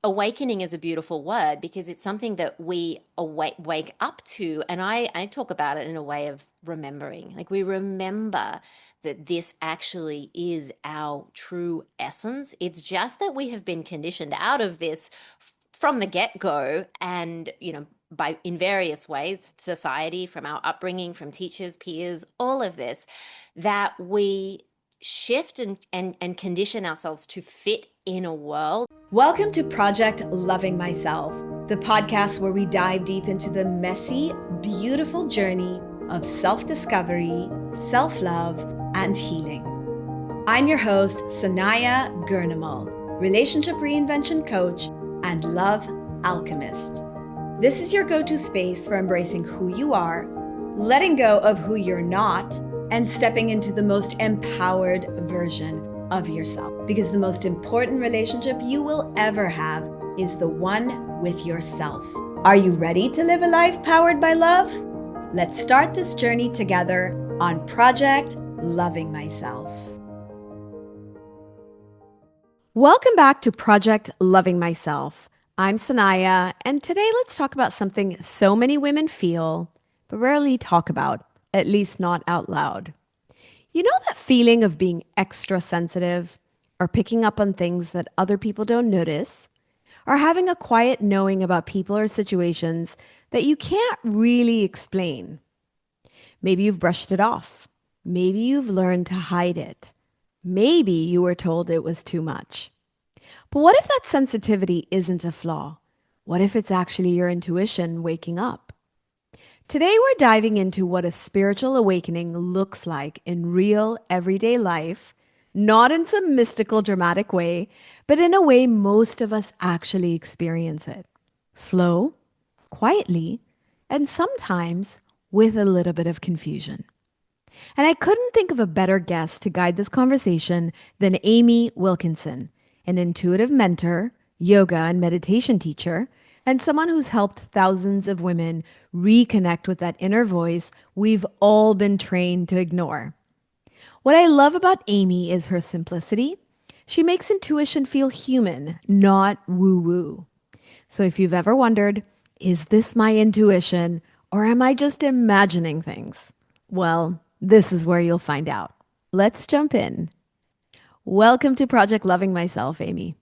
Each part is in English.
awakening is a beautiful word because it's something that we wake up to. And I talk about it in a way of remembering. Like we remember that this actually is our true essence. It's just that we have been conditioned out of this from the get-go and, by in various ways, society, from our upbringing, from teachers, peers, all of this, that we shift and condition ourselves to fit in a world. Welcome to Project Loving Myself, the podcast where we dive deep into the messy, beautiful journey of self-discovery, self-love, and healing. I'm your host, Sanaya Gurnamal, relationship reinvention coach and love alchemist. This is your go-to space for embracing who you are, letting go of who you're not, and stepping into the most empowered version of yourself. Because the most important relationship you will ever have is the one with yourself. Are you ready to live a life powered by love? Let's start this journey together on Project Loving Myself. Welcome back to Project Loving Myself. I'm Sanaya, and today let's talk about something so many women feel, but rarely talk about, at least not out loud. You know that feeling of being extra sensitive, or picking up on things that other people don't notice, or having a quiet knowing about people or situations that you can't really explain? Maybe you've brushed it off. Maybe you've learned to hide it. Maybe you were told it was too much. But what if that sensitivity isn't a flaw? What if it's actually your intuition waking up? Today, we're diving into what a spiritual awakening looks like in real, everyday life, not in some mystical, dramatic way, but in a way most of us actually experience it. Slow, quietly, and sometimes with a little bit of confusion. And I couldn't think of a better guest to guide this conversation than Amy Wilkinson, an intuitive mentor, yoga and meditation teacher, and someone who's helped thousands of women reconnect with that inner voice we've all been trained to ignore. What I love about Amy is her simplicity. She makes intuition feel human, not woo-woo. So if you've ever wondered, is this my intuition or am I just imagining things? Well, this is where you'll find out. Let's jump in. Welcome to Project Loving Myself, Amy.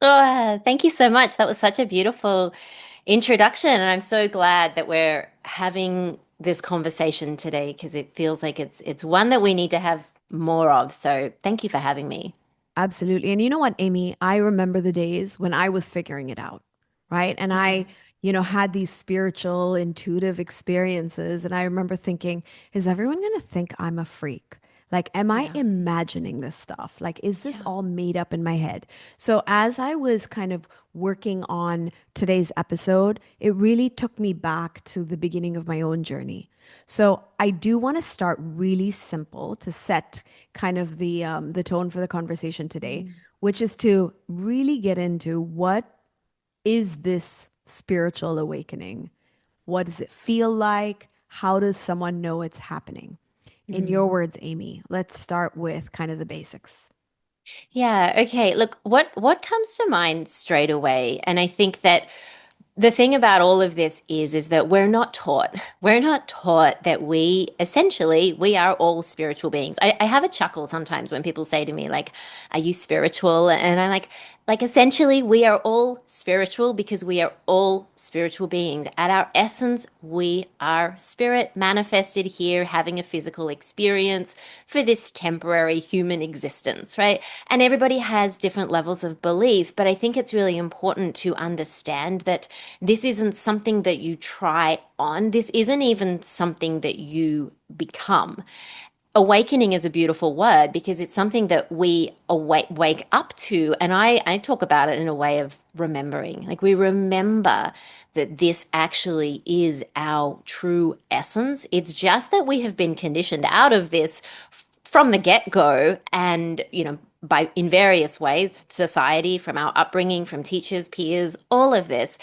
Oh, thank you so much. That was such a beautiful introduction. And I'm so glad that we're having this conversation today because it feels like it's one that we need to have more of. So thank you for having me. Absolutely. And you know what, Amy? I remember the days when I was figuring it out, right? And I, had these spiritual, intuitive experiences. And I remember thinking, is everyone going to think I'm a freak? Like, am I Yeah. imagining this stuff? Like, is this Yeah. all made up in my head? So, as I was kind of working on today's episode, it really took me back to the beginning of my own journey. So, I do want to start really simple to set kind of the tone for the conversation today, Mm. which is to really get into what is this spiritual awakening? What does it feel like? How does someone know it's happening? In your Mm. words, Amy, let's start with kind of the basics. Yeah, okay. Look, what comes to mind straight away, and I think that the thing about all of this is that we're not taught. We're not taught that we are all spiritual beings. I have a chuckle sometimes when people say to me, like, are you spiritual? And I'm like essentially we are all spiritual because we are all spiritual beings. At our essence, we are spirit manifested here, having a physical experience for this temporary human existence, right? And everybody has different levels of belief, but I think it's really important to understand that this isn't something that you try on. This isn't even something that you become. Awakening is a beautiful word because it's something that we wake up to. And I talk about it in a way of remembering. Like we remember that this actually is our true essence. It's just that we have been conditioned out of this from the get-go and, by in various ways, society, from our upbringing, from teachers, peers, all of this,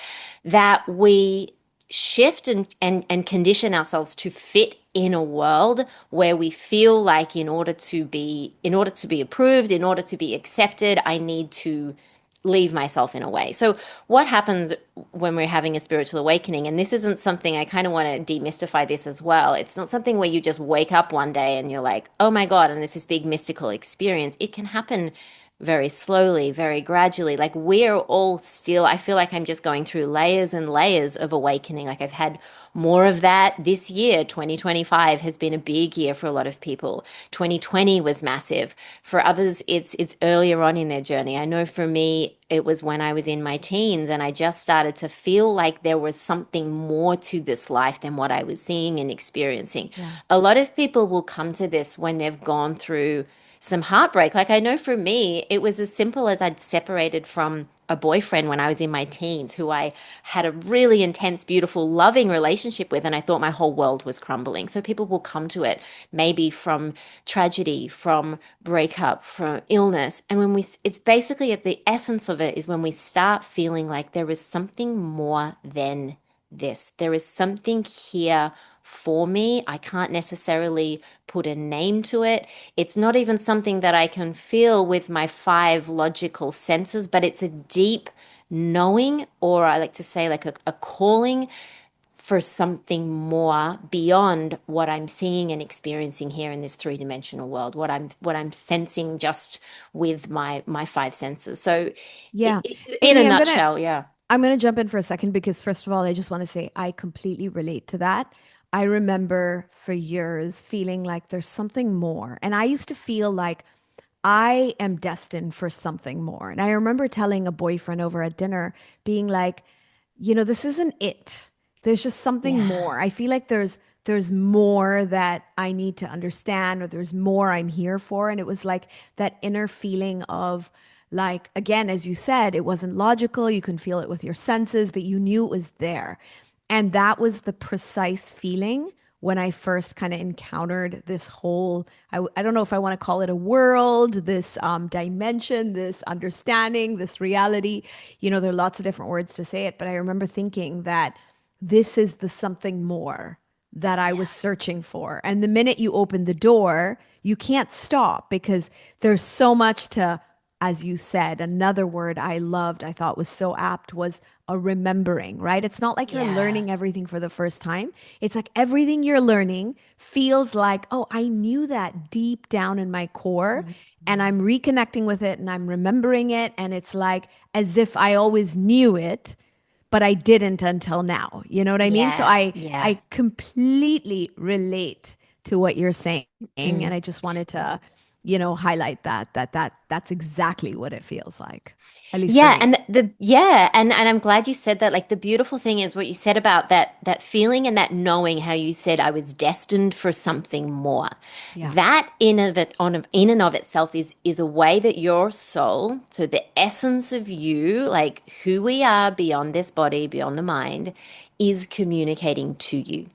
that we shift and condition ourselves to fit in a world where we feel like in order to be approved, in order to be accepted, I need to leave myself in a way. So what happens when we're having a spiritual awakening? And this isn't something, I kind of want to demystify this as well. It's not something where you just wake up one day and you're like, oh my God, and there's this big mystical experience. It can happen very slowly, very gradually. Like we're all still, I feel like I'm just going through layers and layers of awakening. Like I've had more of that this year. 2025 has been a big year for a lot of people. 2020 was massive. For others, it's earlier on in their journey. I know for me, it was when I was in my teens and I just started to feel like there was something more to this life than what I was seeing and experiencing. Yeah. A lot of people will come to this when they've gone through some heartbreak. Like I know for me, it was as simple as I'd separated from a boyfriend when I was in my teens who I had a really intense, beautiful, loving relationship with, and I thought my whole world was crumbling. So people will come to it maybe from tragedy, from breakup, from illness. And it's basically at the essence of it is when we start feeling like there is something more than this. There is something here for me. I can't necessarily put a name to it. It's not even something that I can feel with my five logical senses, but it's a deep knowing, or I like to say, like a calling for something more beyond what I'm seeing and experiencing here in this three-dimensional world, what I'm sensing just with my five senses. So Yeah. in a Amy, nutshell, yeah. I'm gonna jump in for a second because first of all, I just want to say I completely relate to that. I remember for years feeling like there's something more. And I used to feel like I am destined for something more. And I remember telling a boyfriend over at dinner, being like, this isn't it. There's just something Yeah. more. I feel like there's more that I need to understand or there's more I'm here for. And it was like that inner feeling of like, again, as you said, it wasn't logical. You can feel it with your senses, but you knew it was there. And that was the precise feeling when I first kind of encountered this whole, I don't know if I want to call it a world, this dimension, this understanding, this reality. There are lots of different words to say it, but I remember thinking that this is the something more that I was Yeah. searching for. And the minute you open the door, you can't stop because there's so much to, as you said, another word I loved, I thought was so apt was a remembering, right? It's not like you're Yeah. learning everything for the first time. It's like everything you're learning feels like, oh, I knew that deep down in my core and Mhm. I'm reconnecting with it and I'm remembering it. And it's like as if I always knew it but I didn't until now. You know what I mean? So Yeah. I Yeah. I completely relate to what you're saying, and I just wanted to, highlight that's exactly what it feels like, at least for Yeah, me. and and I'm glad you said that. Like the beautiful thing is what you said about that feeling and that knowing how you said I was destined for something more. Yeah. That in and of itself is a way that your soul, so the essence of you, like who we are beyond this body, beyond the mind, is communicating to you.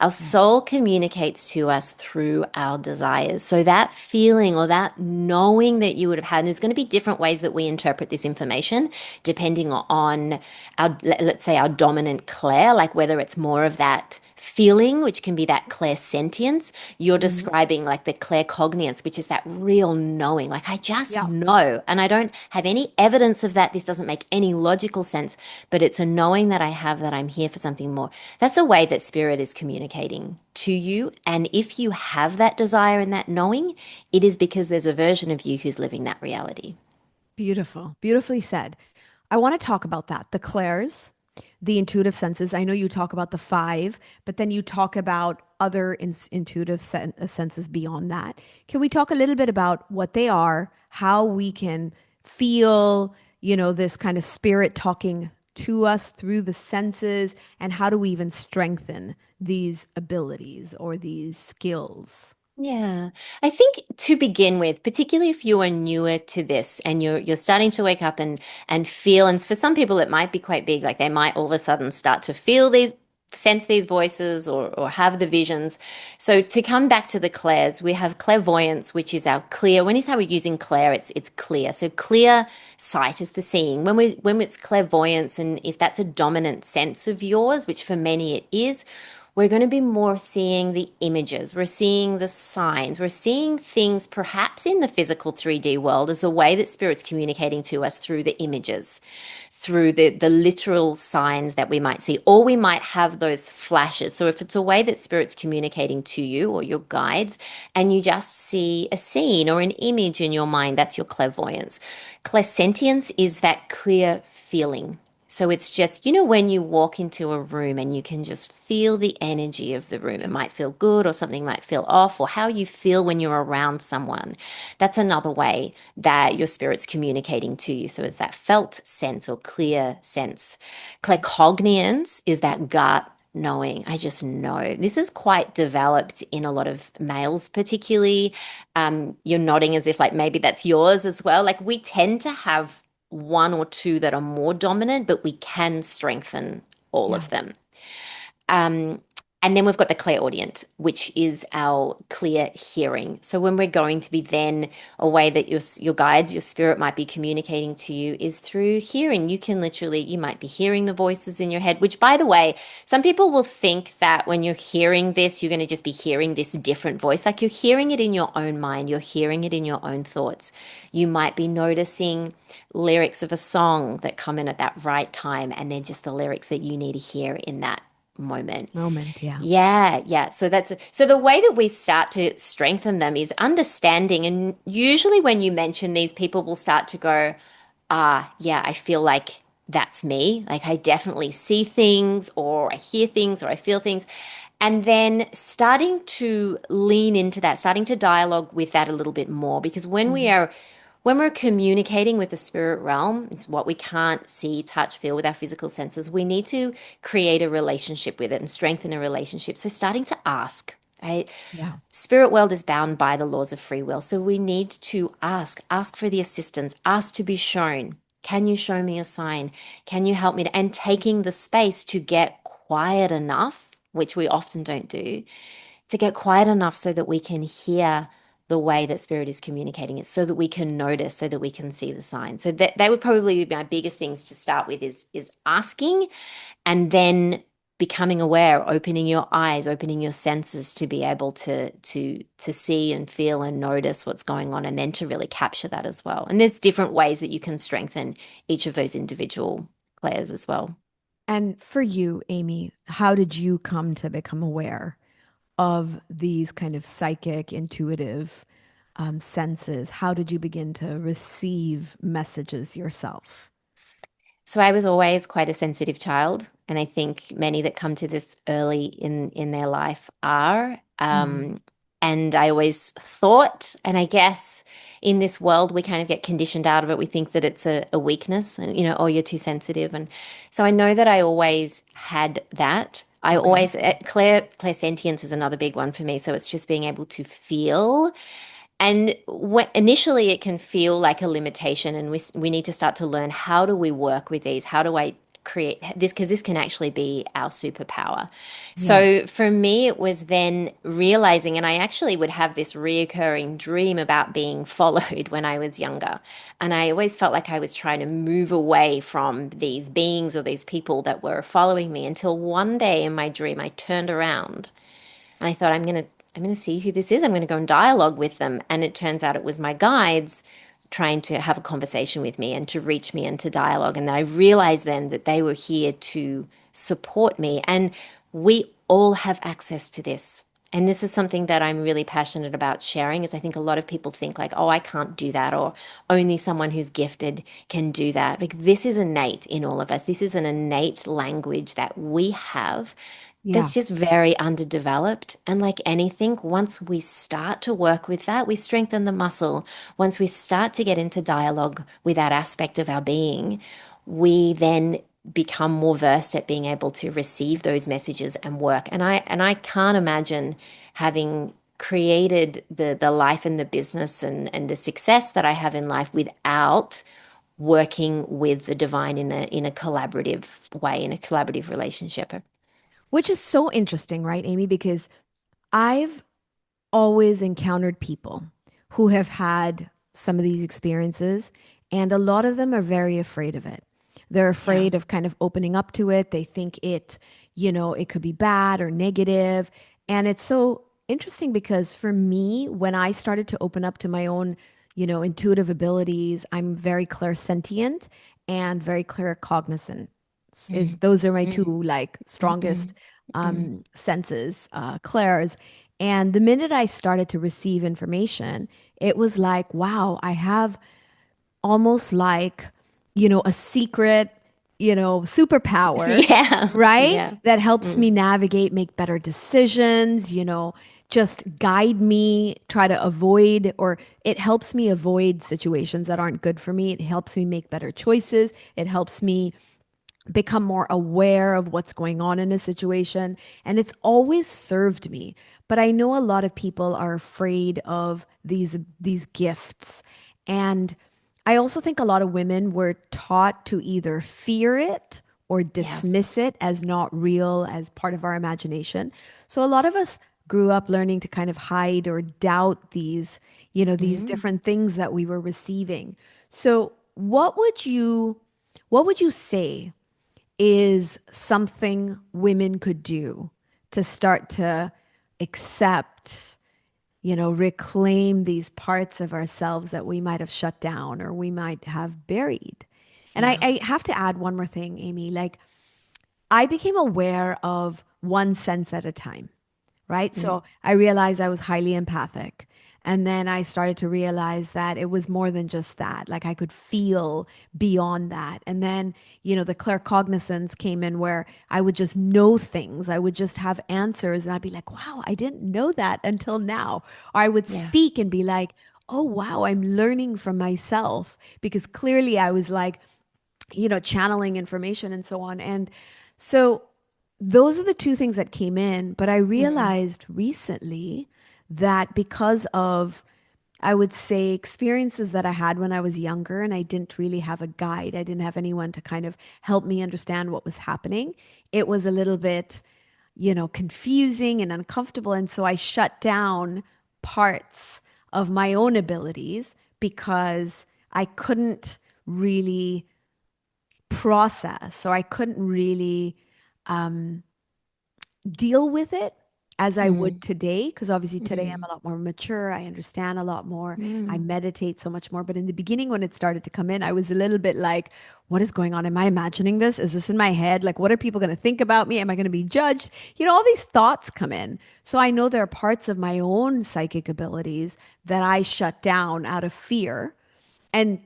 Our Yeah. soul communicates to us through our desires. So that feeling or that knowing that you would have had, and there's going to be different ways that we interpret this information depending on our, let's say, our dominant clair, like whether it's more of that feeling, which can be that clairsentience. You're Mhm. describing like the claircognizance, which is that real knowing. Like I just Yeah. know, and I don't have any evidence of that. This doesn't make any logical sense, but it's a knowing that I have that I'm here for something more. That's a way that spirit is communicating to you. And if you have that desire and that knowing, it is because there's a version of you who's living that reality. Beautiful. Beautifully said. I want to talk about that. The clairs, the intuitive senses. I know you talk about the five, but then you talk about other intuitive senses beyond that. Can we talk a little bit about what they are, how we can feel, this kind of spirit talking to us through the senses, and how do we even strengthen these abilities or these skills? Yeah. I think to begin with, particularly if you are newer to this and you're starting to wake up and feel, and for some people it might be quite big, like they might all of a sudden start to feel these, sense these voices or have the visions. So to come back to the clairs, we have clairvoyance, which is our clear. When is how we're using clair, it's clear. So clear sight is the seeing. When it's clairvoyance, and if that's a dominant sense of yours, which for many it is, we're going to be more seeing the images. We're seeing the signs. We're seeing things perhaps in the physical 3D world as a way that spirit's communicating to us through the images, through the literal signs that we might see, or we might have those flashes. So if it's a way that spirit's communicating to you or your guides, and you just see a scene or an image in your mind, that's your clairvoyance. Clairsentience is that clear feeling. So it's just, when you walk into a room and you can just feel the energy of the room. It might feel good or something might feel off, or how you feel when you're around someone. That's another way that your spirit's communicating to you. So it's that felt sense or clear sense. Claircognience is that gut knowing. I just know. This is quite developed in a lot of males, particularly. You're nodding as if like maybe that's yours as well. Like we tend to have one or two that are more dominant, but we can strengthen all Yeah. of them. Um, and then we've got the clairaudient, which is our clear hearing. So when we're going to be then a way that your guides, your spirit might be communicating to you is through hearing. You might be hearing the voices in your head, which by the way, some people will think that when you're hearing this, you're going to just be hearing this different voice. Like you're hearing it in your own mind, you're hearing it in your own thoughts. You might be noticing lyrics of a song that come in at that right time, and they're just the lyrics that you need to hear in that moment. Moment. Yeah. Yeah, yeah. So the way that we start to strengthen them is understanding. And usually when you mention these, people will start to go, yeah, I feel like that's me. Like I definitely see things or I hear things or I feel things. And then starting to lean into that, starting to dialogue with that a little bit more. Because Mhm. when we're communicating with the spirit realm, it's what we can't see, touch, feel with our physical senses. We need to create a relationship with it and strengthen a relationship. So starting to ask, right? Yeah. Spirit world is bound by the laws of free will. So we need to ask for the assistance, ask to be shown. Can you show me a sign? Can you help me to, and taking the space to get quiet enough, which we often don't do, to get quiet enough so that we can hear the way that spirit is communicating it, so that we can notice, so that we can see the signs. So that would probably be my biggest things to start with is asking, and then becoming aware, opening your eyes, opening your senses to be able to see and feel and notice what's going on, and then to really capture that as well. And there's different ways that you can strengthen each of those individual players as well. And for you, Amy, how did you come to become aware of these kind of psychic, intuitive senses? How did you begin to receive messages yourself? So I was always quite a sensitive child, and I think many that come to this early in their life are. Mhm. And I always thought, and I guess in this world we kind of get conditioned out of it. We think that it's a weakness, and, oh, you're too sensitive, and so I know that I always had that. I Okay. always clairsentience is another big one for me. So it's just being able to feel, and initially, it can feel like a limitation, and we need to start to learn how do we work with these? How do I create this? Because this can actually be our superpower. Yeah. So for me, it was then realizing, and I actually would have this reoccurring dream about being followed when I was younger, and I always felt like I was trying to move away from these beings or these people that were following me. Until one day in my dream, I turned around and I thought, I'm gonna see who this is. I'm gonna go and dialogue with them. And it turns out it was my guides trying to have a conversation with me and to reach me and to dialogue. And I realized then that they were here to support me. And we all have access to this. And this is something that I'm really passionate about sharing, is I think a lot of people think like, oh, I can't do that, or only someone who's gifted can do that. Like this is innate in all of us. This is an innate language that we have Yeah. that's just very underdeveloped. And like anything, once we start to work with that, we strengthen the muscle. Once we start to get into dialogue with that aspect of our being, we then become more versed at being able to receive those messages and work. And I can't imagine having created the life and the business and the success that I have in life without working with the divine in a collaborative way, in a collaborative relationship. Which is so interesting, right, Amy? Because I've always encountered people who have had some of these experiences, and a lot of them are very afraid of it. They're Yeah. afraid of kind of opening up to it. They think it could be bad or negative. And it's so interesting because for me, when I started to open up to my own, intuitive abilities, I'm very clairsentient and very claircognizant. Is Mm, those are my two mm, like mm, strongest mm, mm. senses, clairs. And the minute I started to receive information, it was like, wow, I have almost like, a secret, superpower, Yeah. right? Yeah. That helps me Mm, navigate, make better decisions, just guide me, try to avoid, or it helps me avoid situations that aren't good for me. It helps me make better choices. It helps me become more aware of what's going on in a situation. And it's always served me. But I know a lot of people are afraid of these gifts. And I also think a lot of women were taught to either fear it or yeah. dismiss it as not real, as part of our imagination. So a lot of us grew up learning to kind of hide or doubt these Mm, different things that we were receiving. So what would you say is something women could do to start to accept, reclaim these parts of ourselves that we might have shut down or we might have buried? And I, yeah. I have to add one more thing, Amy. Like, I became aware of one sense at a time, right? Mm, So I realized I was highly empathic. And then I started to realize that it was more than just that. Like I could feel beyond that. And then, the claircognizance came in where I would just know things. I would just have answers and I'd be like, wow, I didn't know that until now. Or I would yeah. speak and be like, oh, wow, I'm learning from myself because clearly I was like, channeling information and so on. And so those are the two things that came in. But I Mm, realized recently that because of, I would say, experiences that I had when I was younger and I didn't really have a guide, I didn't have anyone to kind of help me understand what was happening. It was a little bit, confusing and uncomfortable. And so I shut down parts of my own abilities because I couldn't really process. So I couldn't really deal with it as I would mm, today. Because obviously today I'm mm, a lot more mature. I understand a lot more. I mm. meditate so much more. But in the beginning, when it started to come in, I was a little bit like, what is going on? Am I imagining this? Is this in my head? Like, what are people going to think about me? Am I going to be judged? All these thoughts come in. So I know there are parts of my own psychic abilities that I shut down out of fear, and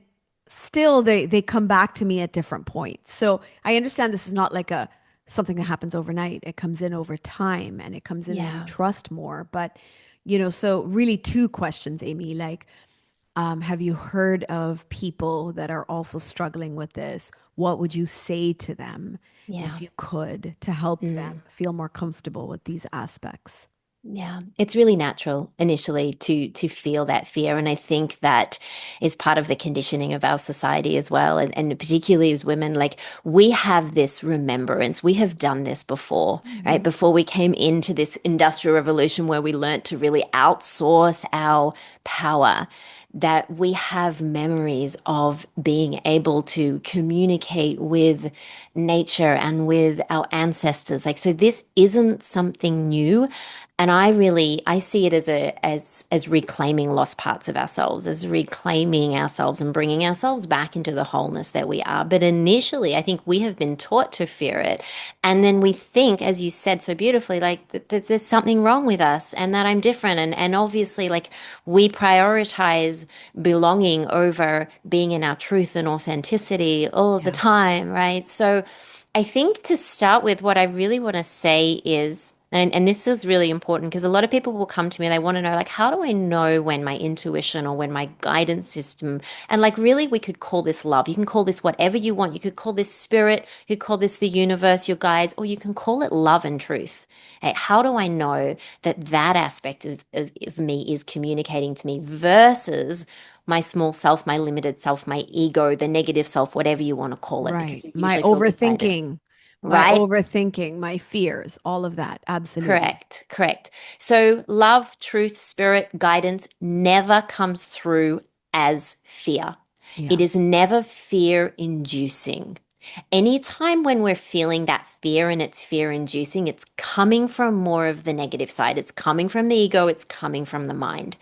still they come back to me at different points. So I understand this is not like a something that happens overnight. It comes in over time and it comes in as you Yeah. trust more. But so really two questions, Amy. Like, have you heard of people that are also struggling with this? What would you say to them if Yeah. you could to help them Mm. feel more comfortable with these aspects? Yeah, it's really natural initially to feel that fear, and I think that is part of the conditioning of our society as well, and particularly as women, like we have this remembrance, we have done this before, right? Mhm. Before we came into this industrial revolution where we learnt to really outsource our power, that we have memories of being able to communicate with nature and with our ancestors. Like, so this isn't something new. And I see it as as reclaiming lost parts of ourselves, as reclaiming ourselves and bringing ourselves back into the wholeness that we are. But initially, I think we have been taught to fear it, and then we think, as you said so beautifully, like there's something wrong with us, and that I'm different, and obviously, like we prioritize belonging over being in our truth and authenticity all of the Yeah. time, right? So. I think to start with, what I really want to say is, and this is really important because a lot of people will come to me, they want to know, like, how do I know when my intuition or when my guidance system, and like, really, we could call this love. You can call this whatever you want. You could call this spirit, you could call this the universe, your guides, or you can call it love and truth. Hey, how do I know that that aspect of me is communicating to me versus my small self, my limited self, my ego, the negative self, whatever you want to call it, because Right. we My usually feel divided, right? overthinking, my fears, all of that. Absolutely. Correct, correct. So, love, truth, spirit, guidance never comes through as fear. It Yeah. is never fear inducing. Anytime when we're feeling that fear and it's fear inducing, it's coming from more of the negative side. It's coming from the ego, it's coming from the mind.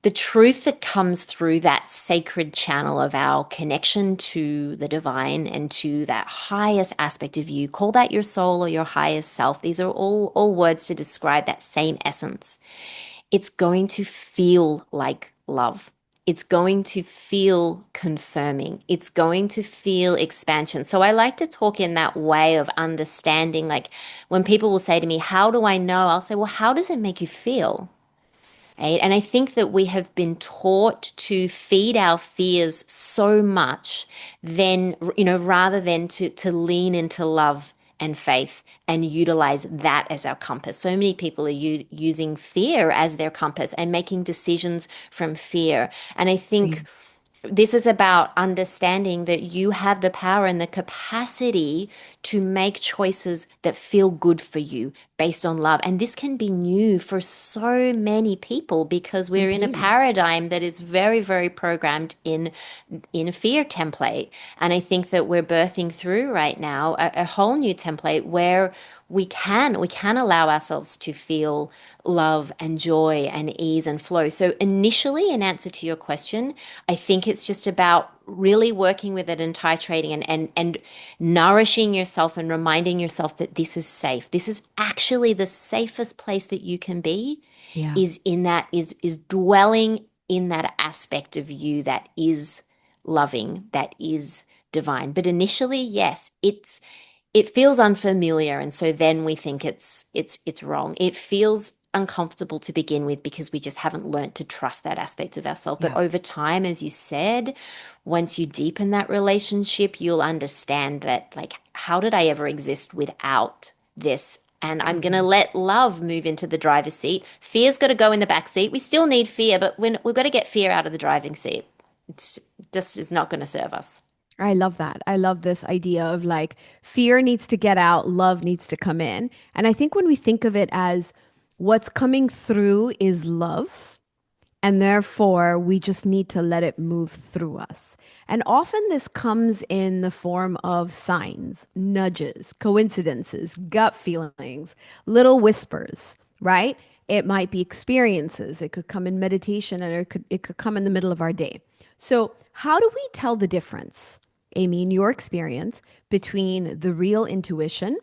The truth that comes through that sacred channel of our connection to the divine and to that highest aspect of you, call that your soul or your highest self. These are all words to describe that same essence. It's going to feel like love. It's going to feel confirming. It's going to feel expansion. So I like to talk in that way of understanding. Like when people will say to me, how do I know? I'll say, well, how does it make you feel? Right? And I think that we have been taught to feed our fears so much, then, rather than to lean into love and faith and utilize that as our compass. So many people are using fear as their compass and making decisions from fear. And I think this is about understanding that you have the power and the capacity to make choices that feel good for you based on love. And this can be new for so many people because we're in a Indeed. paradigm that is very, very programmed in a fear template. And I think that we're birthing through right now a whole new template where we can allow ourselves to feel love and joy and ease and flow. So initially, in answer to your question, I think it's just about really working with it and titrating and nourishing yourself and reminding yourself that this is safe. This is actually the safest place that you can be, Yeah. is in that is dwelling in that aspect of you that is loving, that is divine. But initially, yes, it feels unfamiliar, and so then we think it's wrong. It feels uncomfortable to begin with because we just haven't learned to trust that aspect of ourselves. But Yeah. over time, as you said, once you deepen that relationship, you'll understand that, like, how did I ever exist without this? And I'm going to let love move into the driver's seat. Fear's got to go in the back seat. We still need fear, but we've got to get fear out of the driving seat. It's just is not going to serve us. I love that. I love this idea of like fear needs to get out, love needs to come in. And I think when we think of it as what's coming through is love, and therefore we just need to let it move through us. And often this comes in the form of signs, nudges, coincidences, gut feelings, little whispers, right? It might be experiences. It could come in meditation, and it could come in the middle of our day. So, how do we tell the difference, Amy, in your experience, between the real intuition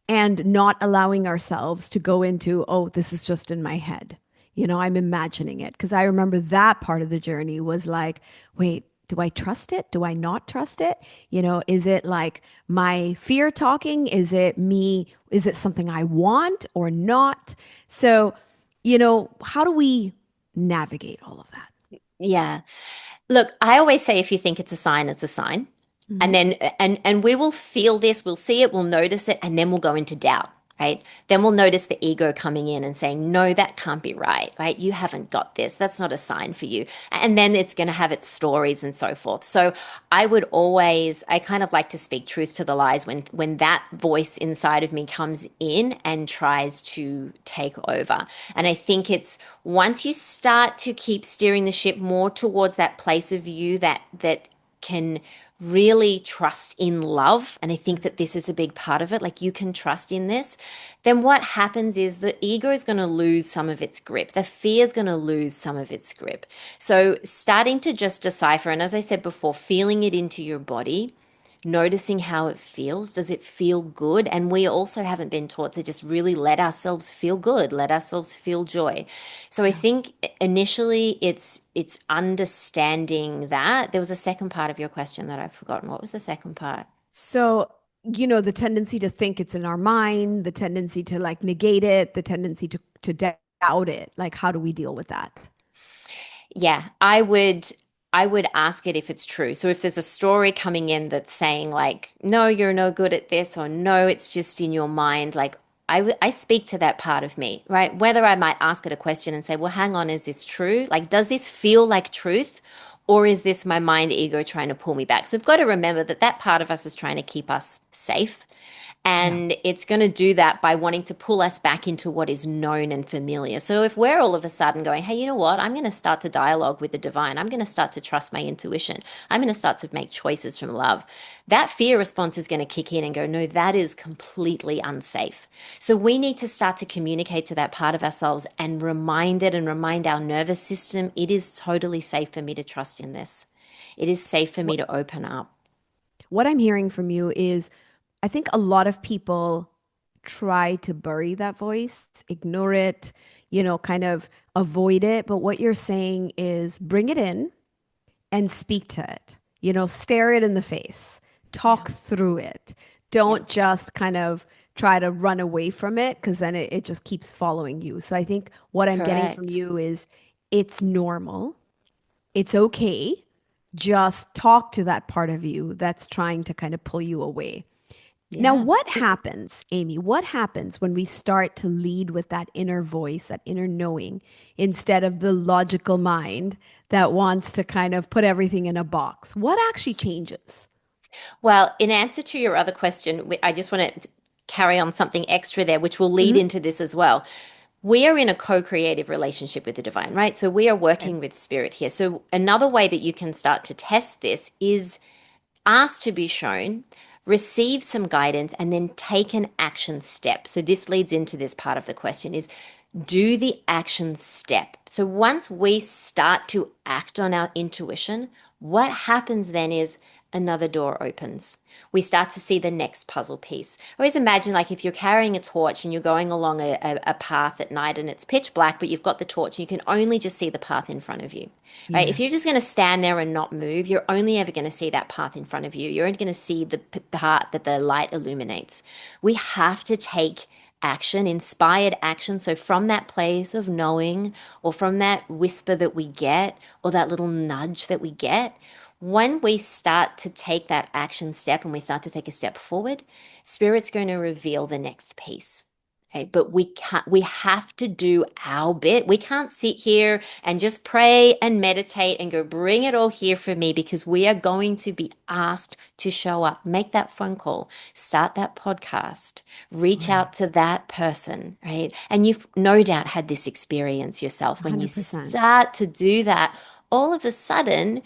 and not allowing ourselves to go into, oh, this is just in my head? I'm imagining it. Because I remember that part of the journey was like, wait, do I trust it? Do I not trust it? Is it like my fear talking? Is it me? Is it something I want or not? So, how do we navigate all of that? Yeah. Look, I always say if you think it's a sign, it's a sign. And Hmm. then and we will feel this, we'll see it, we'll notice it, and then we'll go into doubt, right? Then we'll notice the ego coming in and saying, no, that can't be right, right? You haven't got this. That's not a sign for you. And then it's going to have its stories and so forth. So I kind of like to speak truth to the lies when that voice inside of me comes in and tries to take over. And I think it's once you start to keep steering the ship more towards that place of you that can really trust in love, and I think that this is a big part of it, like you can trust in this, then what happens is the ego is going to lose some of its grip. The fear is going to lose some of its grip. So starting to just decipher, and as I said before, feeling it into your body, noticing how it feels. Does it feel good? And we also haven't been taught to just really let ourselves feel good, let ourselves feel joy. So I Yeah. think initially it's understanding that. There was a second part of your question that I've forgotten. What was the second part? So, the tendency to think it's in our mind, the tendency to like negate it, the tendency to doubt it. Like, how do we deal with that? Yeah, I would ask it if it's true. So if there's a story coming in that's saying like, no, you're no good at this, or no, it's just in your mind, like I speak to that part of me, right? Whether I might ask it a question and say, well, hang on, is this true? Like, does this feel like truth? Or is this my mind ego trying to pull me back? So we've got to remember that that part of us is trying to keep us safe. Yeah. And it's going to do that by wanting to pull us back into what is known and familiar. So if we're all of a sudden going, hey, you know what? I'm going to start to dialogue with the divine. I'm going to start to trust my intuition. I'm going to start to make choices from love. that fear response is going to kick in and go, no, that is completely unsafe. So we need to start to communicate to that part of ourselves and remind it and remind our nervous system it is totally safe for me to trust in this. It is safe for me What to open up. what I'm hearing from you is I think a lot of people try to bury that voice, ignore it, kind of avoid it. But what you're saying is bring it in and speak to it. Stare it in the face, Yeah. talk through it. Yeah. Don't just kind of try to run away from it because then it just keeps following you. So I think what I'm getting from Correct. you is it's normal. It's okay. Just talk to that part of you that's trying to kind of pull you away. Now, Yeah. what happens, Amy? What happens when we start to lead with that inner voice, that inner knowing, instead of the logical mind that wants to kind of put everything in a box? What actually changes? Well, in answer to your other question, I just want to carry on something extra there, which will lead Hmm. into this as well. We are in a co-creative relationship with the divine, right? So we are Okay. working with spirit here. So another way that you can start to test this is ask to be shown, receive some guidance, and then take an action step. So this leads into this part of the question is do the action step. So once we start to act on our intuition, what happens then is another door opens. We start to see the next puzzle piece. I always imagine like if you're carrying a torch and you're going along a path at night and it's pitch black, but you've got the torch and you can only just see the path in front of you, right? If you're just Yes. going to stand there and not move, you're only ever going to see that path in front of you. You're only going to see the part that the light illuminates. We have to take action, inspired action. So, from that place of knowing, or from that whisper that we get, or that little nudge that we get, when we start to take that action step and we start to take a step forward, Spirit's going to reveal the next piece. Okay, but we have to do our bit. We can't sit here and just pray and meditate and go, bring it all here for me, because we are going to be asked to show up, make that phone call, start that podcast, reach Right. out to that person, right? And you've no doubt had this experience yourself. When you 100%. start to do that, all of a sudden,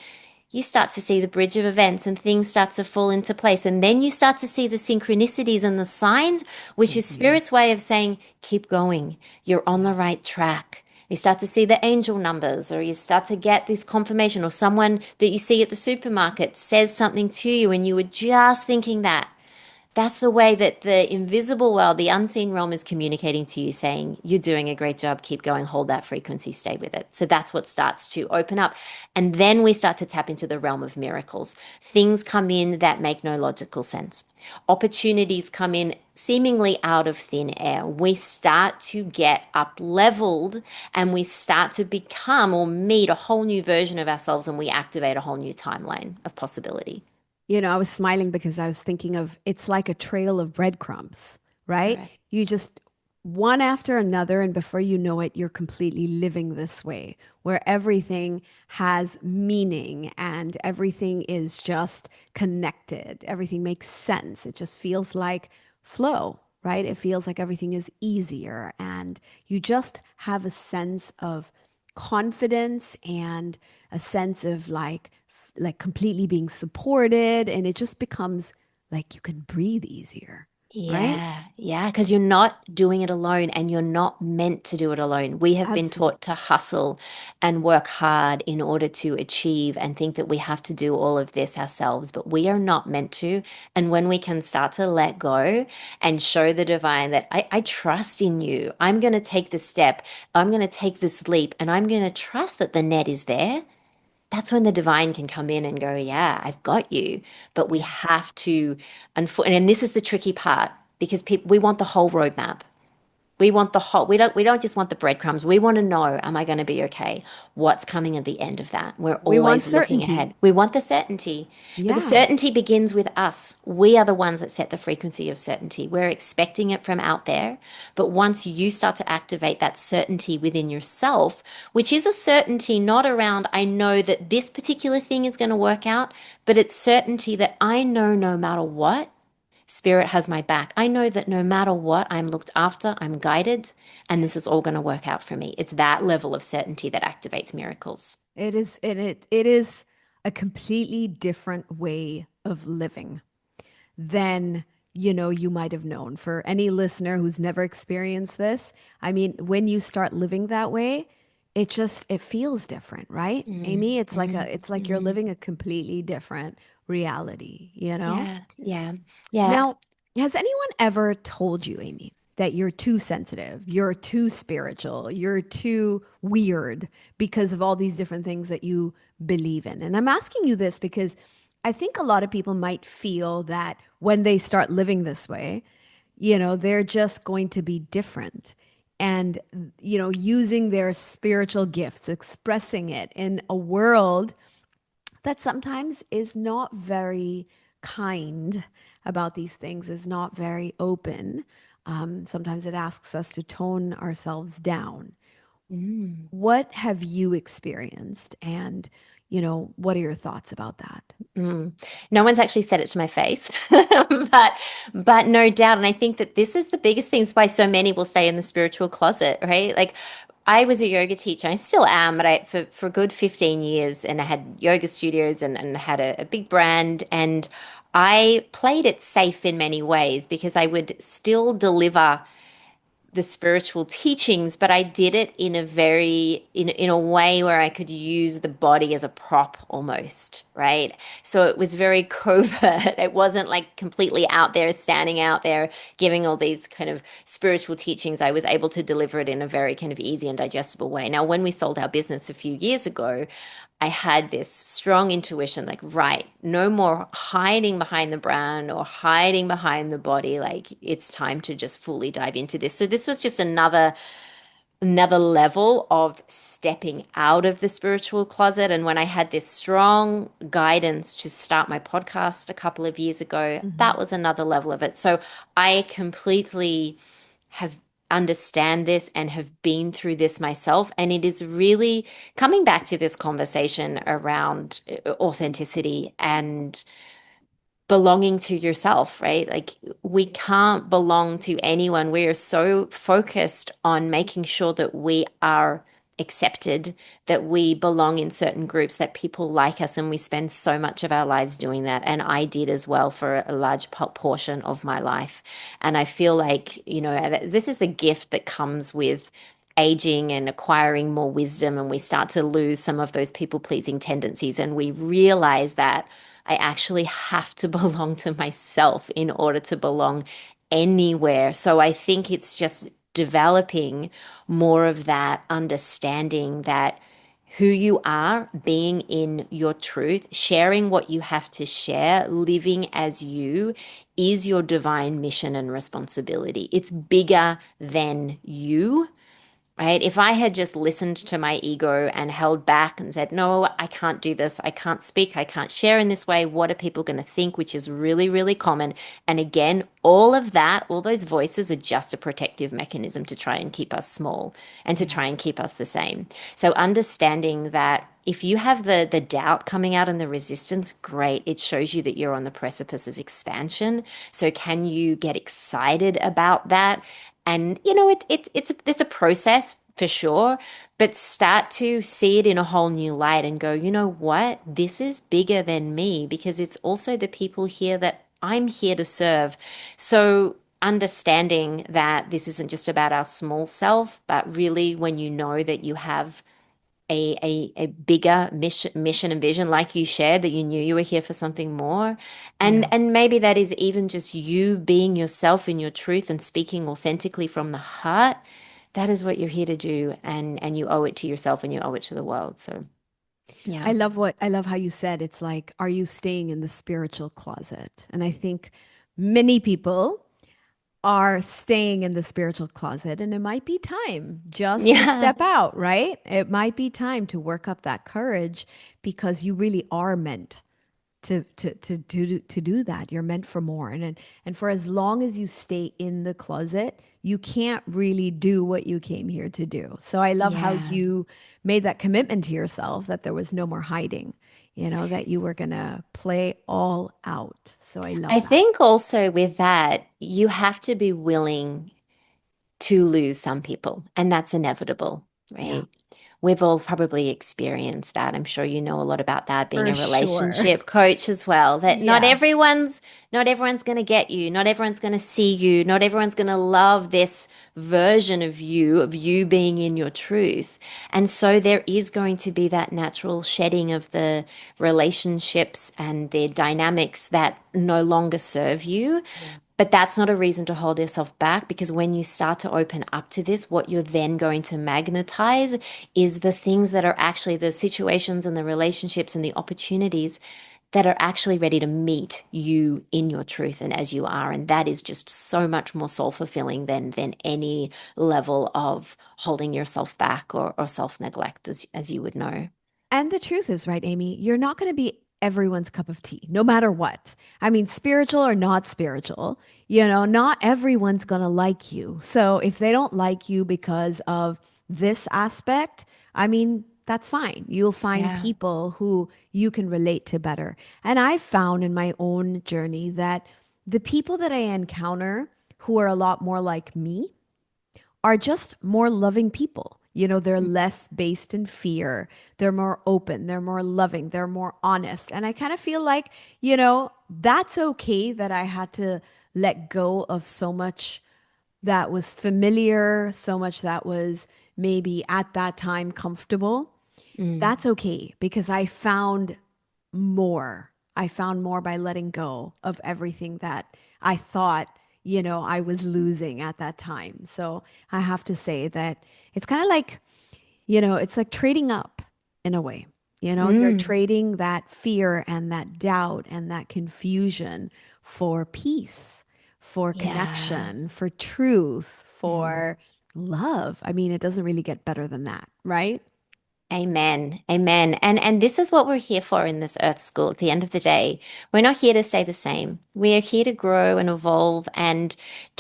you start to see the bridge of events and things start to fall into place. And then you start to see the synchronicities and the signs, which is Mhm. spirit's way of saying, keep going. You're on Yeah. the right track. You start to see the angel numbers, or you start to get this confirmation, or someone that you see at the supermarket says something to you, and you were just thinking that. That's the way that the invisible world, the unseen realm, is communicating to you, saying, you're doing a great job, keep going, hold that frequency, stay with it. So that's what starts to open up. And then we start to tap into the realm of miracles. Things come in that make no logical sense, opportunities come in seemingly out of thin air. We start to get up leveled and we start to become or meet a whole new version of ourselves, and we activate a whole new timeline of possibility. I was smiling because I was thinking of it's like a trail of breadcrumbs, right? Correct. You just one after another, and before you know it, you're completely living this way, where everything has meaning and everything is just connected. Everything makes sense. It just feels like flow, right? It feels like everything is easier, and you just have a sense of confidence and a sense of like completely being supported, and it just becomes like you can breathe easier, right? Yeah, yeah, because you're not doing it alone and you're not meant to do it alone. We have been Absolutely. taught to hustle and work hard in order to achieve and think that we have to do all of this ourselves, but we are not meant to. And when we can start to let go and show the divine that I trust in you, I'm going to take this step, I'm going to take this leap, and I'm going to trust that the net is there. That's when the divine can come in and go, yeah, I've got you. But we Yeah. have to, and this is the tricky part, because people, we want the whole roadmap. We want the whole, we don't just want the breadcrumbs. We want to know, am I going to be okay? What's coming at the end of that? We're We want always looking certainty. ahead. We want the certainty, but the Yeah. certainty begins with us. We are the ones that set the frequency of certainty. We're expecting it from out there. But once you start to activate that certainty within yourself, which is a certainty not around, I know that this particular thing is going to work out, but it's certainty that I know no matter what, Spirit has my back. I know that no matter what, I'm looked after, I'm guided, and this is all going to work out for me. It's that level of certainty that activates miracles. It is, and it is a completely different way of living. than you might have known. For any listener who's never experienced this, I mean, when you start living that way, it feels different, right? Mm, Amy, it's like mm, you're mm. living a completely different reality, you know? Yeah, yeah, yeah. Now, has anyone ever told you, Amy, that you're too sensitive, you're too spiritual, you're too weird because of all these different things that you believe in? And I'm asking you this because I think a lot of people might feel that when they start living this way, they're just going to be different. And, using their spiritual gifts, expressing it in a world that sometimes is not very kind about these things, is not very open. Sometimes it asks us to tone ourselves down. Mm. What have you experienced? And, what are your thoughts about that? Mm. No one's actually said it to my face, but no doubt, and I think that this is the biggest thing. Is why so many will stay in the spiritual closet, right? Like I was a yoga teacher, I still am, but I for a good 15 years, and I had yoga studios and had a big brand, and I played it safe in many ways because I would still deliver the spiritual teachings, but I did it in a very in a way where I could use the body as a prop almost, right? So it was very covert. It wasn't like completely out there, standing out there, giving all these kind of spiritual teachings. I was able to deliver it in a very kind of easy and digestible way. Now, when we sold our business a few years ago, I had this strong intuition like, right, no more hiding behind the brand or hiding behind the body. Like, it's time to just fully dive into this. So, this was just another level of stepping out of the spiritual closet. And when I had this strong guidance to start my podcast a couple of years ago, Hmm. that was another level of it. So, I completely have understand this and have been through this myself, and it is really coming back to this conversation around authenticity and belonging to yourself, right? Like we can't belong to anyone. We are so focused on making sure that we are accepted, that we belong in certain groups, that people like us, and we spend so much of our lives doing that. And I did as well for a large portion of my life. And I feel like, this is the gift that comes with aging and acquiring more wisdom, and we start to lose some of those people pleasing tendencies, and we realize that I actually have to belong to myself in order to belong anywhere. So I think it's just developing more of that understanding that who you are, being in your truth, sharing what you have to share, living as you is your divine mission and responsibility. It's bigger than you, right? If I had just listened to my ego and held back and said, no, I can't do this, I can't speak, I can't share in this way, what are people going to think? Which is really, really common. And again, all of that, all those voices are just a protective mechanism to try and keep us small and to Yeah. try and keep us the same. So understanding that if you have the doubt coming out and the resistance, great. It shows you that you're on the precipice of expansion. So can you get excited about that? And it's a process for sure, but start to see it in a whole new light and go, you know what? This is bigger than me because it's also the people here that I'm here to serve. So understanding that this isn't just about our small self, but really when you know that you have a bigger mission and vision, like you shared, that you knew you were here for something more, Yeah. and maybe that is even just you being yourself in your truth and speaking authentically from the heart. That is what you're here to do, and you owe it to yourself and you owe it to the world. So yeah. I love how you said it's like, are you staying in the spiritual closet? And I think many people are staying in the spiritual closet, and it might be time just to Yeah. step out, right? It might be time to work up that courage because you really are meant to do that. You're meant for more. And for as long as you stay in the closet, you can't really do what you came here to do. So I love how Yeah. you made that commitment to yourself that there was no more hiding, that you were going to play all out. So I love I that. think also with that, you have to be willing to lose some people, and that's inevitable, Yeah. right? We've all probably experienced that. I'm sure you know a lot about that being For a sure. relationship coach as well, that Yeah. not everyone's going to get you, not everyone's going to see you, not everyone's going to love this version of you being in your truth. And so there is going to be that natural shedding of the relationships and the dynamics that no longer serve you. Yeah. But that's not a reason to hold yourself back, because when you start to open up to this, what you're then going to magnetize is the things that are actually the situations and the relationships and the opportunities that are actually ready to meet you in your truth and as you are. And that is just so much more soul fulfilling than any level of holding yourself back or self neglect, as you would know. And the truth is, right, Amy, you're not going to be everyone's cup of tea, no matter what. I mean, spiritual or not spiritual, not everyone's going to like you. So if they don't like you because of this aspect, I mean, that's fine. You'll find Yeah. people who you can relate to better. And I've found in my own journey that the people that I encounter who are a lot more like me are just more loving people. They're less based in fear. They're more open. They're more loving. They're more honest. And I kind of feel like, that's okay that I had to let go of so much that was familiar, so much that was maybe at that time comfortable. Mm. That's okay because I found more. I found more by letting go of everything that I thought, I was losing at that time. So I have to say that it's kind of like, it's like trading up in a way. You're Mm. trading that fear and that doubt and that confusion for peace, for Yeah. connection, for truth, Mm. for love. I mean, it doesn't really get better than that, right? Amen. Amen. And this is what we're here for in this Earth School at the end of the day. We're not here to stay the same. We are here to grow and evolve and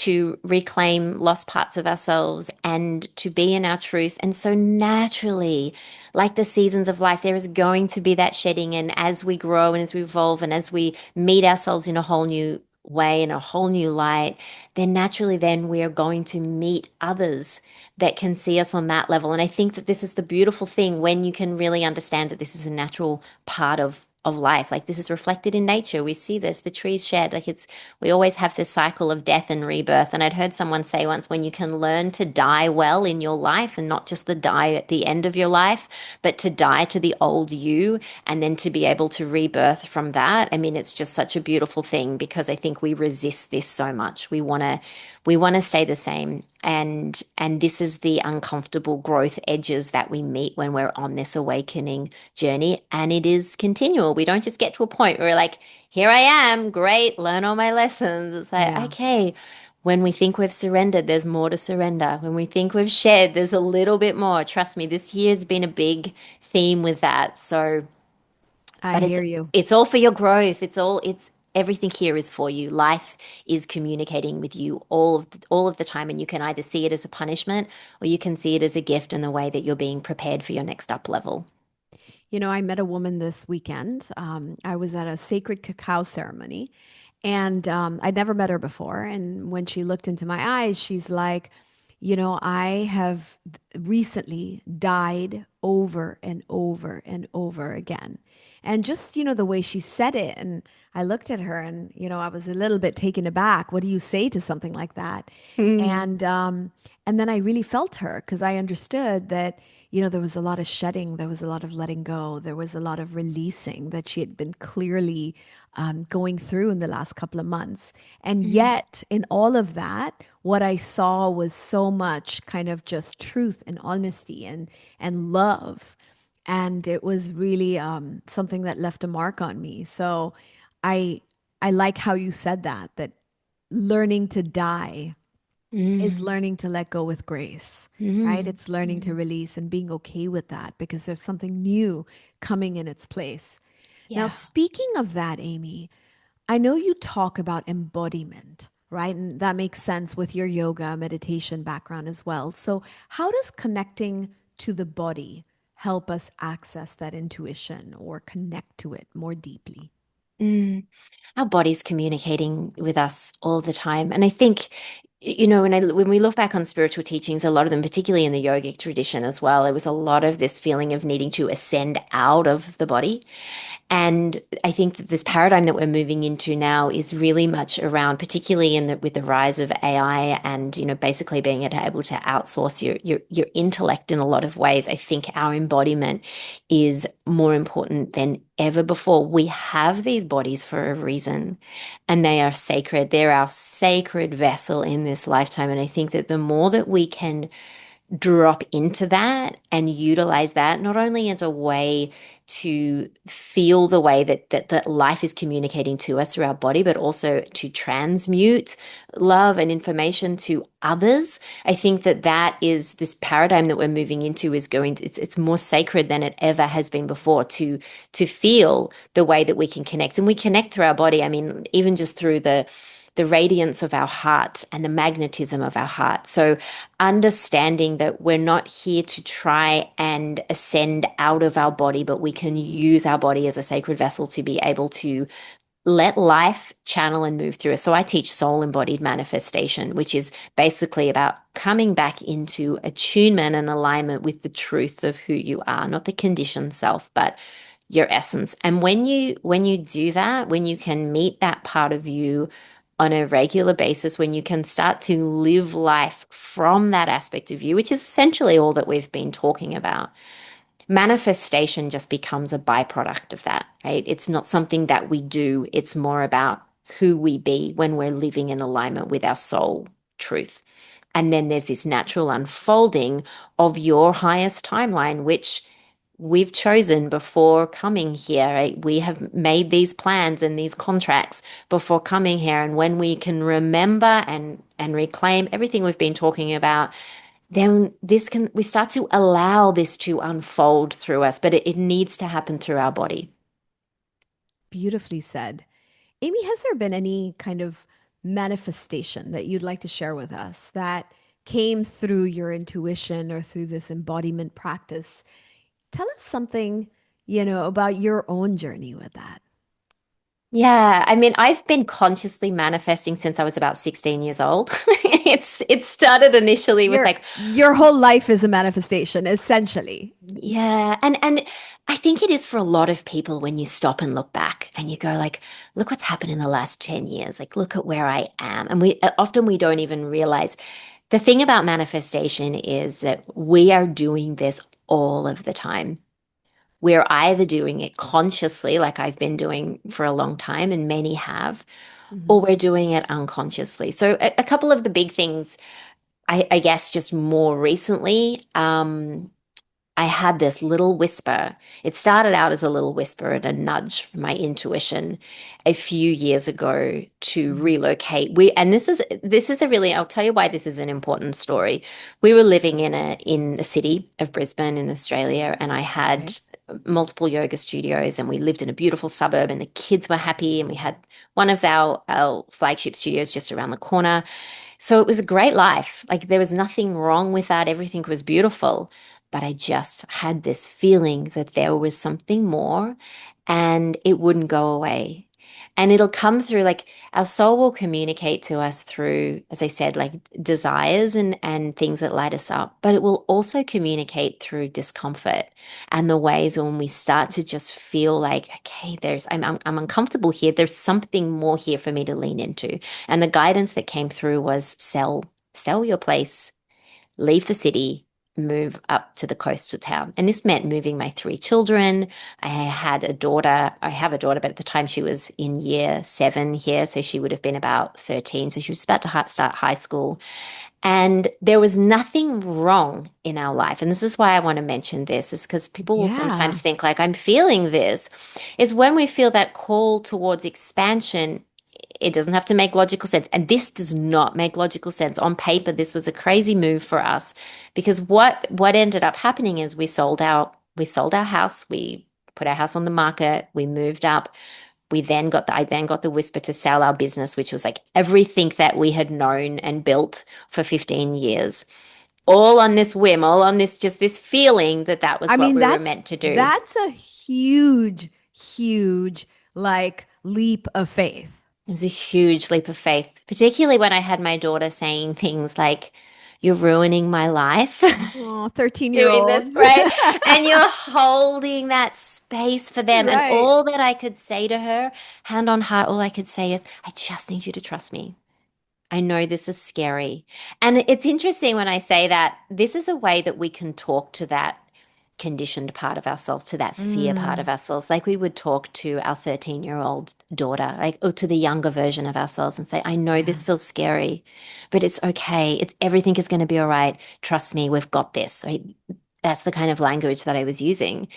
to reclaim lost parts of ourselves and to be in our truth. And so naturally, like the seasons of life, there is going to be that shedding. And as we grow and as we evolve and as we meet ourselves in a whole new way, in a whole new light, then naturally then we are going to meet others that can see us on that level. And I think that this is the beautiful thing when you can really understand that this is a natural part of life. Like this is reflected in nature. We see this, the trees shed. Like it's we always have this cycle of death and rebirth. And I'd heard someone say once, when you can learn to die well in your life and not just the die at the end of your life, but to die to the old you and then to be able to rebirth from that. I mean, it's just such a beautiful thing because I think we resist this so much. We want to stay the same, and this is the uncomfortable growth edges that we meet when we're on this awakening journey, and it is continual. We don't just get to a point where we're like, here I am, great, learn all my lessons. It's like, Yeah, okay, when we think we've surrendered, there's more to surrender. When we think we've shared, there's a little bit more. Trust me, this year's been a big theme with that. So I but hear you. it's all for your growth. It's everything here is for you. Life is communicating with you all of the time, and you can either see it as a punishment or you can see it as a gift in the way that you're being prepared for your next up level. I met a woman this weekend. I was at a sacred cacao ceremony and I'd never met her before. And when she looked into my eyes, she's like, I have recently died over and over and over again. And just, the way she said it. And I looked at her and, I was a little bit taken aback. What do you say to something like that? Mm. And then I really felt her because I understood that, there was a lot of shedding, there was a lot of letting go, there was a lot of releasing that she had been clearly going through in the last couple of months. And Mm. yet, in all of that, what I saw was so much kind of just truth and honesty and love. And it was really something that left a mark on me. So I I like how you said that learning to die is Mm. learning to let go with grace, right? Mm. It's learning to Mm. release and being okay with that because there's something new coming in its place. Now, Yeah. speaking of that, Amy, I know you talk about embodiment, right? And that makes sense with your yoga meditation background as well. So, how does connecting to the body help us access that intuition or connect to it more deeply? Mm. Our body's communicating with us all the time. And I think when we look back on spiritual teachings, a lot of them, particularly in the yogic tradition as well, it was a lot of this feeling of needing to ascend out of the body. And I think that this paradigm that we're moving into now is really much around, particularly with the rise of AI and basically being able to outsource your intellect in a lot of ways. I think our embodiment is more important than ever before. We have these bodies for a reason, and they are sacred. They're our sacred vessel in this lifetime. And I think that the more that we can drop into that and utilize that not only as a way to feel the way that life is communicating to us through our body, but also to transmute love and information to others. I think that that is this paradigm that we're moving into is going to, it's more sacred than it ever has been before to feel the way that we can connect. And we connect through our body. I mean, even just through the radiance of our heart and the magnetism of our heart. So understanding that we're not here to try and ascend out of our body, but we can use our body as a sacred vessel to be able to let life channel and move through us. So I teach soul embodied manifestation, which is basically about coming back into attunement and alignment with the truth of who you are, not the conditioned self, but your essence. And when you do that, when you can meet that part of you on a regular basis, when you can start to live life from that aspect of you, which is essentially all that we've been talking about, manifestation just becomes a byproduct of that, right? It's not something that we do, it's more about who we be when we're living in alignment with our soul truth. And then there's this natural unfolding of your highest timeline, which we've chosen before coming here, right? We have made these plans and these contracts before coming here. And when we can remember and reclaim everything we've been talking about, then we start to allow this to unfold through us, but it needs to happen through our body. Beautifully said. Amy, has there been any kind of manifestation that you'd like to share with us that came through your intuition or through this embodiment practice? Tell us something, about your own journey with that. Yeah, I mean, I've been consciously manifesting since I was about 16 years old. It started initially with like, Your whole life is a manifestation, essentially. yeah, and I think it is for a lot of people when you stop and look back and you go like, look what's happened in the last 10 years. Like, look at where I am. And we don't even realize the thing about manifestation is that we are doing this all of the time. We're either doing it consciously, like I've been doing for a long time, and many have, or Mhm. we're doing it unconsciously. So, a couple of the big things, I guess, just more recently, I had this little whisper. It started out as a little whisper and a nudge from my intuition a few years ago to Mhm. relocate. And this is a really, I'll tell you why this is an important story. We were living in the city of Brisbane in Australia, and I Okay. had multiple yoga studios, and we lived in a beautiful suburb, and the kids were happy, and we had one of our flagship studios just around the corner. So it was a great life. Like there was nothing wrong with that. Everything was beautiful. But I just had this feeling that there was something more and it wouldn't go away. And it'll come through like our soul will communicate to us through, as I said, like desires and things that light us up, but it will also communicate through discomfort and the ways when we start to just feel like, okay, I'm uncomfortable here. There's something more here for me to lean into. And the guidance that came through was sell your place, leave the city, move up to the coastal town. And this meant moving my three children. I had a daughter. I have a daughter, but at the time she was in year 7 here. So she would have been about 13. So she was about to start high school. And there was nothing wrong in our life. And this is why I want to mention this, is because people will Yeah. sometimes think, like, I'm feeling this. Is when we feel that call towards expansion, it doesn't have to make logical sense. And this does not make logical sense. On paper, this was a crazy move for us because what ended up happening is we sold our house, we put our house on the market, we moved up. I then got the whisper to sell our business, which was like everything that we had known and built for 15 years. All on this whim, all on this just this feeling that that was I what mean, we were that's meant to do. that's a huge, huge like leap of faith. It was a huge leap of faith, particularly when I had my daughter saying things like, "You're ruining my life." Oh, 13 year Doing this, olds. right? And you're holding that space for them. And Right. all that I could say to her, hand on heart, all I could say is, I just need you to trust me. I know this is scary. And it's interesting when I say that this is a way that we can talk to that conditioned part of ourselves, to that fear part Mm, of ourselves, like we would talk to our 13-year-old daughter, like, or to the younger version of ourselves and say, I know yeah. this feels scary, but it's okay. It's everything is going to be all right. Trust me, we've got this. Right? That's the kind of language that I was using.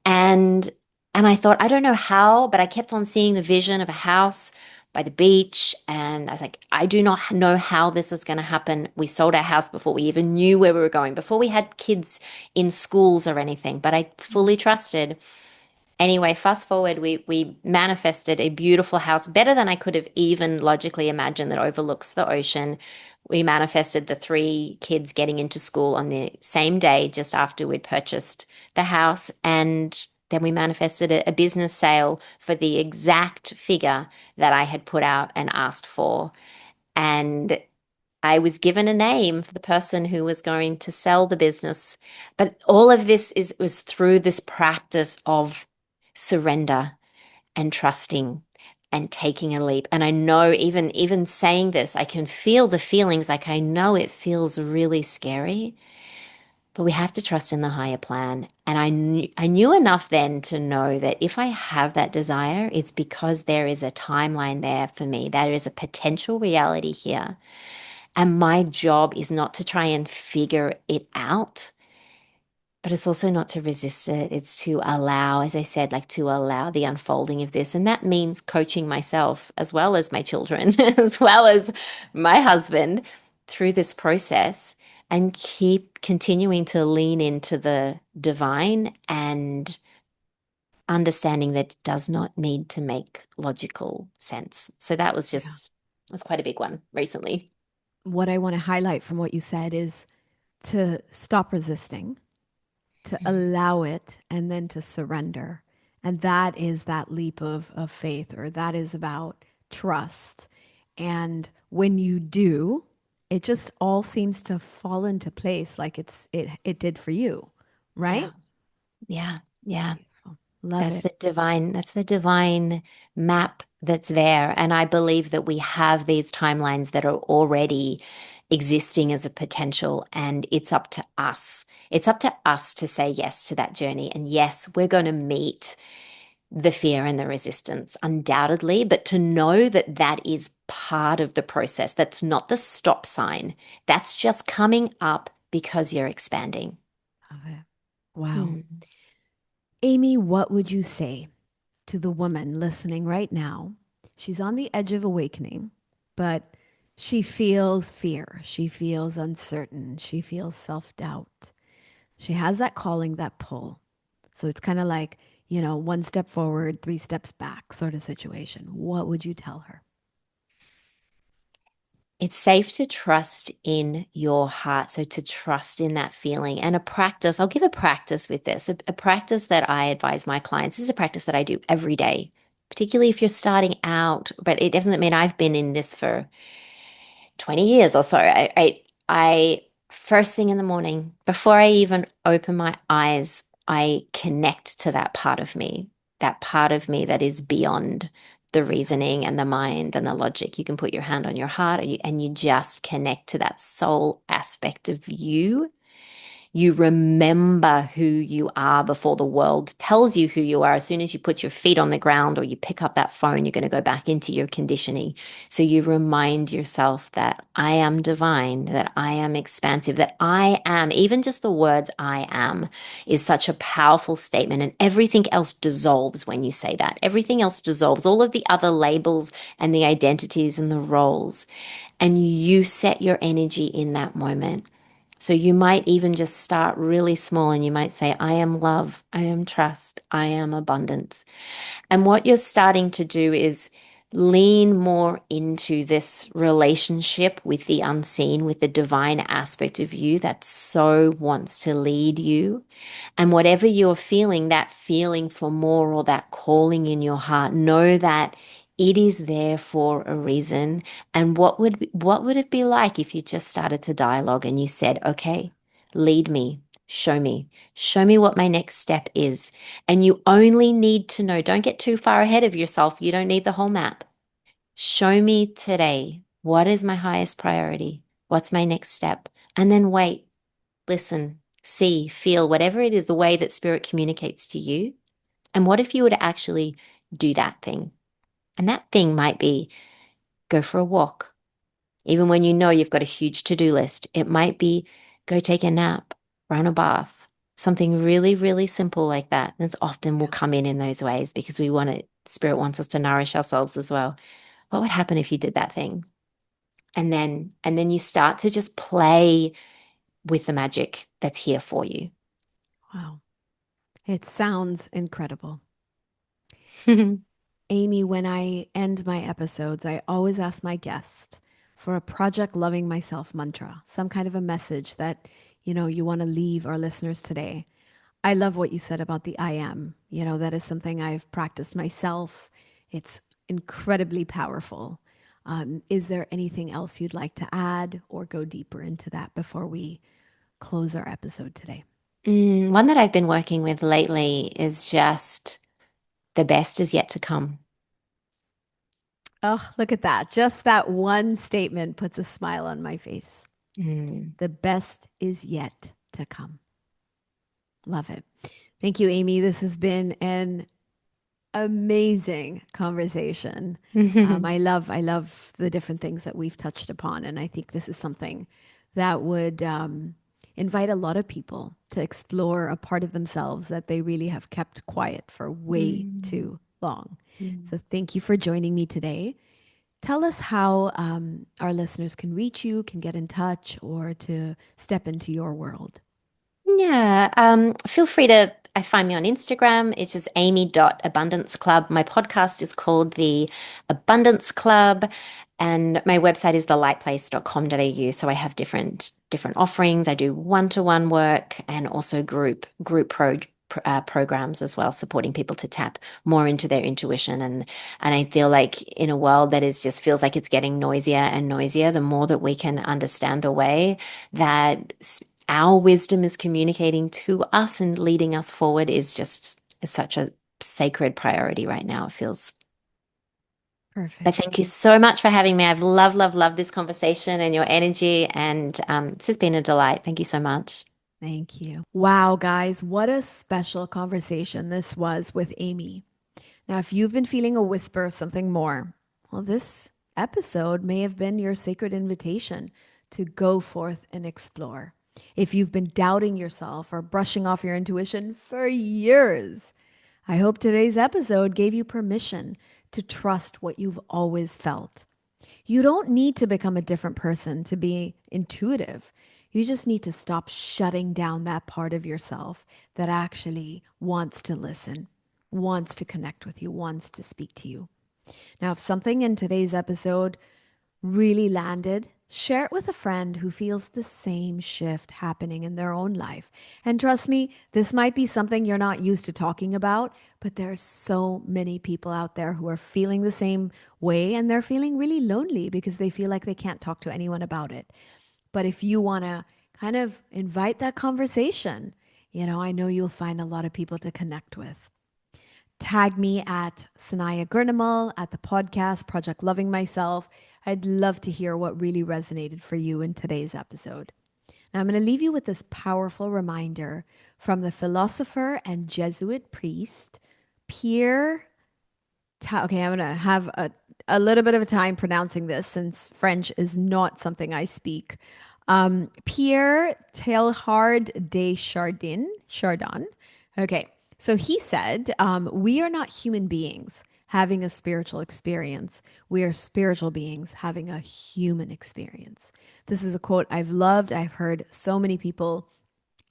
And and I thought, I don't know how, but I kept on seeing the vision of a house by the beach. And I was like, I do not know how this is going to happen. We sold our house before we even knew where we were going, before we had kids in schools or anything, but I fully trusted. Anyway, fast forward, we manifested a beautiful house, better than I could have even logically imagined, that overlooks the ocean. We manifested the three kids getting into school on the same day, just after we'd purchased the house. And then we manifested a business sale for the exact figure that I had put out and asked for. And I was given a name for the person who was going to sell the business. But all of this was through this practice of surrender and trusting and taking a leap. And I know, even saying this, I can feel the feelings. Like, I know it feels really scary, but we have to trust in the higher plan. And I knew enough then to know that if I have that desire, it's because there is a timeline there for me. There is a potential reality here. And my job is not to try and figure it out, but it's also not to resist it. It's to allow, as I said, like, to allow the unfolding of this. And that means coaching myself as well as my children, as well as my husband through this process, and keep continuing to lean into the divine and understanding that it does not need to make logical sense. So that was Yeah. just, was quite a big one recently. What I want to highlight from what you said is to stop resisting, to Mm. allow it, and then to surrender. And that is that leap of faith, or that is about trust. And when you do, it just all seems to fall into place like it did for you, Yeah. right? Yeah. Yeah. Beautiful. Love it. That's the divine map that's there. And I believe that we have these timelines that are already existing as a potential, and it's up to us. It's up to us to say yes to that journey. And yes, we're going to meet the fear and the resistance, undoubtedly, but to know that that is part of the process. That's not the stop sign. That's just coming up because you're expanding. Love it. Wow. Hmm. Amy, what would you say to the woman listening right now? She's on the edge of awakening, but she feels fear. She feels uncertain. She feels self doubt. She has that calling, that pull. So it's kind of like, one step forward, three steps back sort of situation. What would you tell her? It's safe to trust in your heart. So to trust in that feeling, and a practice. I'll give a practice with this. A practice that I advise my clients. This is a practice that I do every day, particularly if you're starting out, but it doesn't mean I've been in this for 20 years or so. I first thing in the morning, before I even open my eyes, I connect to that part of me that is beyond the reasoning and the mind and the logic. You can put your hand on your heart, and you just connect to that soul aspect of you. You remember who you are before the world tells you who you are. As soon as you put your feet on the ground or you pick up that phone, you're going to go back into your conditioning. So you remind yourself that I am divine, that I am expansive, that I am, even just the words I am is such a powerful statement. And everything else dissolves when you say that. Everything else dissolves, all of the other labels and the identities and the roles. And you set your energy in that moment. So you might even just start really small, and you might say, I am love, I am trust, I am abundance. And what you're starting to do is lean more into this relationship with the unseen, with the divine aspect of you that so wants to lead you. And whatever you're feeling, that feeling for more, or that calling in your heart, know that It is there for a reason. And what would it be like if you just started to dialogue and you said, okay, lead me, show me what my next step is. And you only need to know, don't get too far ahead of yourself. You don't need the whole map. Show me today, what is my highest priority? What's my next step? And then wait, listen, see, feel, whatever it is, the way that spirit communicates to you. And what if you were to actually do that thing? And that thing might be go for a walk. Even when you know you've got a huge to-do list, it might be go take a nap, run a bath, something really, really simple like that. And it's often will Yeah. come in those ways because we want it, spirit wants us to nourish ourselves as well. What would happen if you did that thing? And then you start to just play with the magic that's here for you. Wow. It sounds incredible. Amy, when I end my episodes, I always ask my guest for a project loving myself mantra, some kind of a message that, you want to leave our listeners today. I love what you said about the I am. That is something I've practiced myself. It's incredibly powerful. Is there anything else you'd like to add or go deeper into that before we close our episode today? One that I've been working with lately is just the best is yet to come. Oh, look at that. Just that one statement puts a smile on my face. Mm. The best is yet to come. Love it. Thank you, Amy. This has been an amazing conversation. I love the different things that we've touched upon, and I think this is something that would invite a lot of people to explore a part of themselves that they really have kept quiet for way Mm. too long. Mm. So, thank you for joining me today. Tell us how our listeners can reach you, can get in touch, or to step into your world. Yeah, feel free to find me on Instagram. It's just amy.abundance club. My podcast is called The Abundance Club, and my website is thelightplace.com.au. So I have different offerings. I do one-to-one work and also programs as well, supporting people to tap more into their intuition. And I feel like in a world that is just feels like it's getting noisier and noisier, the more that we can understand the way that our wisdom is communicating to us and leading us forward is such a sacred priority right now, it feels. But Perfect. thank you so much for having me. I've loved this conversation and your energy, and it's just been a delight. Thank you so much. Thank you. Wow, guys, what a special conversation this was with Amy. Now, if you've been feeling a whisper of something more, well, this episode may have been your sacred invitation to go forth and explore. If you've been doubting yourself or brushing off your intuition for years, I hope today's episode gave you permission to trust what you've always felt. You don't need to become a different person to be intuitive. You just need to stop shutting down that part of yourself that actually wants to listen, wants to connect with you, wants to speak to you. Now, if something in today's episode really landed, share it with a friend who feels the same shift happening in their own life. And trust me, this might be something you're not used to talking about, but there are so many people out there who are feeling the same way and they're feeling really lonely because they feel like they can't talk to anyone about it. But if you want to kind of invite that conversation, I know you'll find a lot of people to connect with. Tag me at Sanaya Gurnamal at the podcast Project Loving Myself. I'd love to hear what really resonated for you in today's episode. Now, I'm going to leave you with this powerful reminder from the philosopher and Jesuit priest, Pierre. Okay, I'm going to have a little bit of a time pronouncing this since French is not something I speak. Pierre Teilhard de Chardin. Okay, so he said, we are not human beings having a spiritual experience. We are spiritual beings having a human experience. This is a quote I've loved. I've heard so many people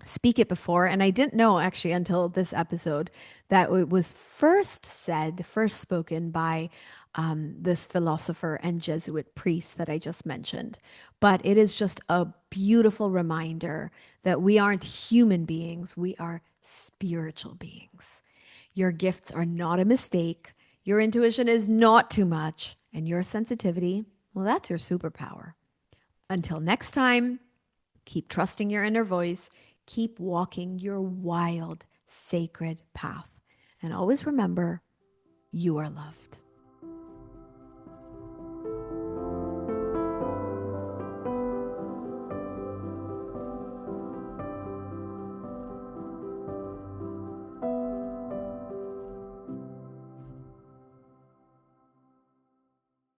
speak it before, and I didn't know actually until this episode that it was first spoken by this philosopher and Jesuit priest that I just mentioned. But it is just a beautiful reminder that we aren't human beings, we are spiritual beings. Your gifts are not a mistake. Your intuition is not too much, and your sensitivity, well, that's your superpower. Until next time, keep trusting your inner voice, keep walking your wild, sacred path, and always remember you are loved.